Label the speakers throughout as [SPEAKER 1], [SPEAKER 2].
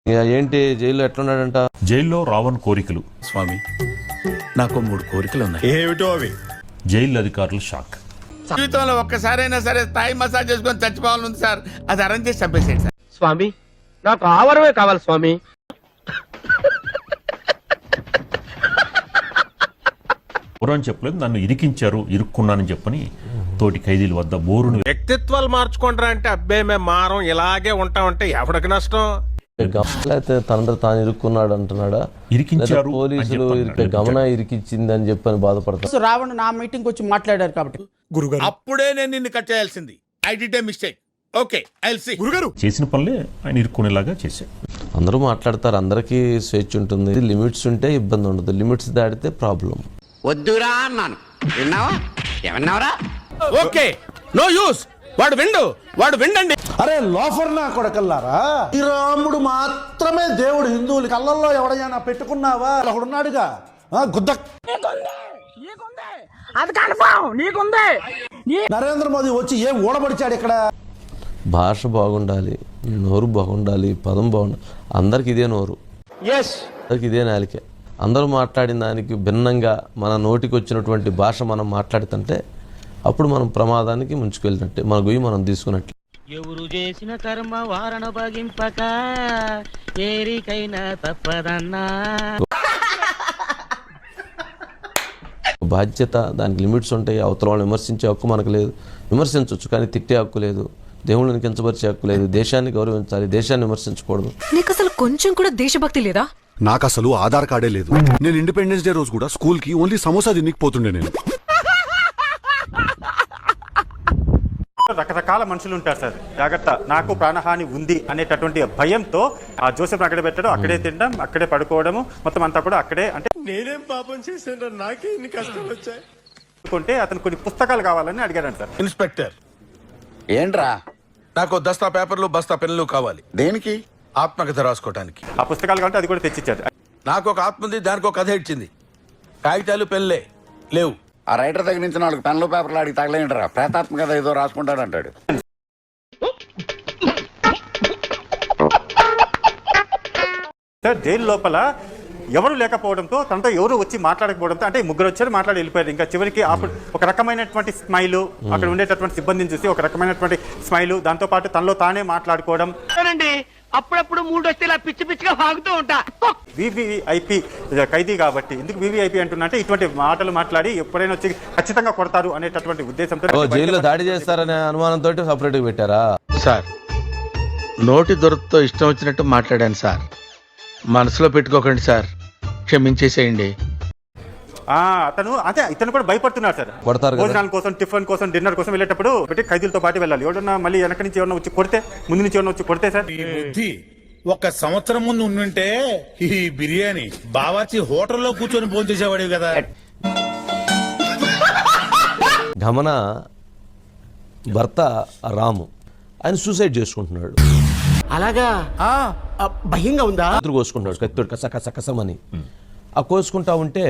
[SPEAKER 1] ఏంటి జైల్లో ఎట్లున్నాడంట?
[SPEAKER 2] జైల్లో రావణ్ కోరికలు.
[SPEAKER 3] స్వామి, నాకు 3 కోరికలు ఉన్నాయి.
[SPEAKER 4] ఏమిటో అవి?
[SPEAKER 2] జైలు అధికారులు షాక్.
[SPEAKER 4] జీవితంలో ఒక్కసారైనా సరే స్థాయి మసాజ్ చేసుకొని చచ్చిపోవాలని సార్. అది అరేంజ్ చేసి చంపేసేయండి సార్.
[SPEAKER 5] స్వామి, నాకు ఆవరమే కావాలి స్వామి.
[SPEAKER 2] ఎవరని చెప్పలేదు, నన్ను ఇరుక్కున్నానని చెప్పని తోటి ఖైదీల వద్ద బోరును.
[SPEAKER 6] వ్యక్తిత్వాలు మార్చుకుంటారా అంటే అబ్బే మేము మారం ఇలాగే ఉంటామంటే ఎవరికి నష్టం?
[SPEAKER 1] అయితే తనంతా తాను ఇరుక్కున్నాడు అంటున్నాడా?
[SPEAKER 2] ఇరికించారు
[SPEAKER 1] పోలీసులు గమన ఇరికిచ్చింది అని చెప్పని బాధపడతారు.
[SPEAKER 7] రావణ్ నా మీటింగ్ వచ్చి మాట్లాడారు కాబట్టి
[SPEAKER 4] గురుగారు అప్పుడే నేను నిన్ను కట్ చేయాల్సింది. I did a mistake. Okay, I will see. గురుగారు
[SPEAKER 2] చేసిన పనులే ఆయన ఇరుక్కునేలాగా చేశారు.
[SPEAKER 1] అందరూ మాట్లాడతారు, అందరికీ స్వేచ్ఛ ఉంటుంది. లిమిట్స్ ఉంటే ఇబ్బంది ఉండదు, లిమిట్స్ దాటితే ప్రాబ్లం.
[SPEAKER 8] వద్దురా అన్నాను, విన్నావా? ఏమన్నావరా?
[SPEAKER 4] Okay, no use. వాడు విండండి.
[SPEAKER 9] అరే లోఫర్ నా కొడకల్లారా, శ్రీరాముడు మాత్రమే దేవుడు. హిందువులు కళ్ళల్లో ఎవడైనా పెట్టుకున్నావా? ఒకడున్నాడుగా గుద్ద. నరేంద్ర మోదీ వచ్చి ఏం ఓడబడిచాడు ఇక్కడ?
[SPEAKER 1] భాష బాగుండాలి, నోరు బాగుండాలి, పదం బాగుండాలి. అందరికి ఇదే నోరు, అందరికి ఇదే నాలికే. అందరూ మాట్లాడిన దానికి భిన్నంగా మన నోటికి వచ్చినటువంటి భాష మనం మాట్లాడుతుంటే అప్పుడు మనం ప్రమాదానికి ముంచుకెళ్ళినట్టే, మన గొయ్యి మనం తీసుకున్నట్లే.
[SPEAKER 5] ఎవరు చేసిన కర్మ వారణ భగింపక ఏరికైనా తప్పదన్నా.
[SPEAKER 1] బాధ్యత, దానికి లిమిట్స్ ఉంటాయి. అవతల వాళ్ళని విమర్శించే హక్కు మనకు లేదు. విమర్శించవచ్చు కానీ తిట్టే హక్కు లేదు. దేవుళ్ళని కించపరిచే హక్కు లేదు. దేశాన్ని గౌరవించాలి, దేశాన్ని విమర్శించకూడదు.
[SPEAKER 10] నీకు అసలు కొంచెం కూడా దేశభక్తి లేదా?
[SPEAKER 3] నాకు అసలు ఆధార్ కార్డే లేదు. నేను ఇండిపెండెన్స్ డే రోజు కూడా స్కూల్ కి ఓన్లీ సమోసా తినకపోతుండే. నేను
[SPEAKER 11] రకరకాల మనుషులు ఉంటారు సార్. జాగ్రత్త, నాకు ప్రాణహాని ఉంది అనేటటువంటి భయంతో ఆ జోసెఫ్ అక్కడే పెట్టడం, అక్కడే తినడం, అక్కడే పడుకోవడము, మొత్తం అంతా కూడా అక్కడే. అంటే
[SPEAKER 6] నేనేం పాపం చేశాను, నాకే ఇన్ని కష్టాలు వచ్చాయి
[SPEAKER 11] అనుకుంటే అతను కొన్ని పుస్తకాలు కావాలని అడిగాడు సార్.
[SPEAKER 4] ఇన్స్పెక్టర్,
[SPEAKER 8] ఏంట్రా?
[SPEAKER 4] నాకు దస్తా పేపర్లు బస్తా పెన్నులు కావాలి.
[SPEAKER 8] దేనికి?
[SPEAKER 4] ఆత్మకథ రాసుకోవటానికి.
[SPEAKER 11] ఆ పుస్తకాలు కావాలంటే అది కూడా తెచ్చిచ్చాడు.
[SPEAKER 4] నాకు ఒక ఆత్మ ఉంది, దానికి ఒక కథ ఇచ్చింది. కాగితాలు పెన్నులే లేవు.
[SPEAKER 8] ఆ రైటర్ దగ్గర నుంచి 4 పెన్నులు పేపర్లు అడిగి తగలేంటరా? ప్రేతాత్మ కథ ఏదో రాసుకుంటాడు అంటాడు.
[SPEAKER 11] సార్ జైలు లోపల ఎవరు లేకపోవడంతో, తనతో ఎవరు వచ్చి మాట్లాడకపోవడంతో, అంటే ముగ్గురు వచ్చారు, మాట్లాడి వెళ్ళిపోయారు. ఇంకా చివరికి అప్పుడు ఒక రకమైనటువంటి స్మైలు, అక్కడ ఉండేటటువంటి సిబ్బందిని చూసి ఒక రకమైనటువంటి స్మైలు, దాంతో పాటు తనలో తానే మాట్లాడుకోవడం.
[SPEAKER 5] అప్పుడప్పుడు 3 వస్తే ఇలా పిచ్చి పిచ్చిగా సాగుతూ ఉంటా.
[SPEAKER 11] వివిఐపి ఖైదీ కాబట్టి, ఎందుకు వివిఐపి అంటున్నా అంటే ఇటువంటి మాటలు మాట్లాడి ఎప్పుడైనా వచ్చి ఖచ్చితంగా కొడతారు అనేటటువంటి ఉద్దేశంతో
[SPEAKER 1] జైల్లో దాడి చేస్తారనే అనుమానంతో సపరేట్ గా పెట్టారా?
[SPEAKER 9] సార్, నోటి దొరతో ఇష్టం వచ్చినట్టు మాట్లాడాను సార్. మనసులో పెట్టుకోకండి సార్, క్షమించేసేయండి.
[SPEAKER 11] అతను అదే ఇతను కూడా భయపడుతున్నారు సార్. భోజనాల కోసం, టిఫిన్ కోసం, డిన్నర్ కోసం వెళ్ళేటప్పుడు పెట్టి ఖైదీలతో పాటు వెళ్ళాలి. ఎవడన్నా మళ్ళీ వెనక నుంచి ఎవరన్నా వచ్చి కొడితే, ముందు నుంచి ఎవరన్నా వచ్చి కొడితే సార్.
[SPEAKER 4] ఒక సంవత్సరం ముందు ఉండుంటే ఈ బిర్యానీ బావాచి హోటల్లో కూర్చొని భోజనం చేసేవాడివి కదా.
[SPEAKER 1] గమన భర్త రాము, ఆయన సూసైడ్ చేసుకుంటున్నాడు.
[SPEAKER 5] అలాగా? భయంగా ఉందా?
[SPEAKER 1] కోసుకుంటున్నాడు కత్తితోటి కసకసమని. ఆ కోసుకుంటా ఉంటే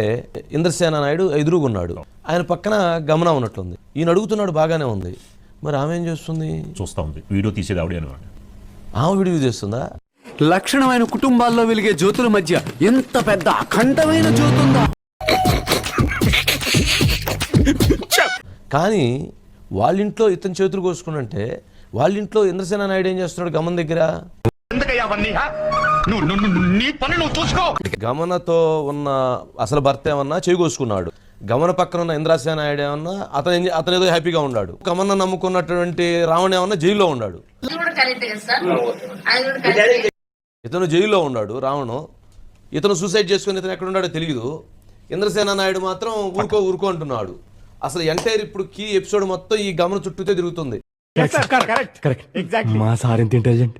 [SPEAKER 1] ఇంద్రసేన నాయుడు ఎదురుగున్నాడు. ఆయన పక్కన గమన ఉన్నట్లుంది. ఈయన అడుగుతున్నాడు, బాగానే ఉంది, మరి ఆమె ఏం చేస్తుంది?
[SPEAKER 2] చూస్తా ఉంది. వీడియో తీసేది ఆవిడ అనమాట.
[SPEAKER 1] ఆమె వీడియో చేస్తుందా?
[SPEAKER 8] లక్షణమైన కుటుంబాల్లో వెలిగే జ్యోతుల మధ్య ఎంత పెద్ద అఖండమైన జ్యోతుందా?
[SPEAKER 1] కానీ వాళ్ళింట్లో ఇతని చేతులు కోసుకున్నంటే, వాళ్ళింట్లో ఇంద్రసేన నాయుడు ఏం చేస్తున్నాడు గమన దగ్గర? గమనతో ఉన్న అసలు భర్త ఏమన్నా చేయి కోసుకున్నాడు, గమన పక్కన ఉన్న ఇంద్రసేన నాయుడు ఏమన్నా అతను ఏదో హ్యాపీగా ఉన్నాడు. గమన నమ్ముకున్నటువంటి రావణ ఏమన్నా జైల్లో ఉన్నాడు. ఇతను జైల్లో ఉన్నాడు రావణు. ఇతను సూసైడ్ చేసుకుని ఇతను ఎక్కడ ఉన్నాడో తెలియదు. ఇంద్రసేన నాయుడు మాత్రం ఊరుకో అంటున్నాడు. అసలు ఎంటైర్ ఇప్పుడు కీ ఎపిసోడ్ మొత్తం ఈ గమన చుట్టూతే తిరుగుతుంది.
[SPEAKER 5] మా సార్ ఎంత ఇంటెలిజెంట్.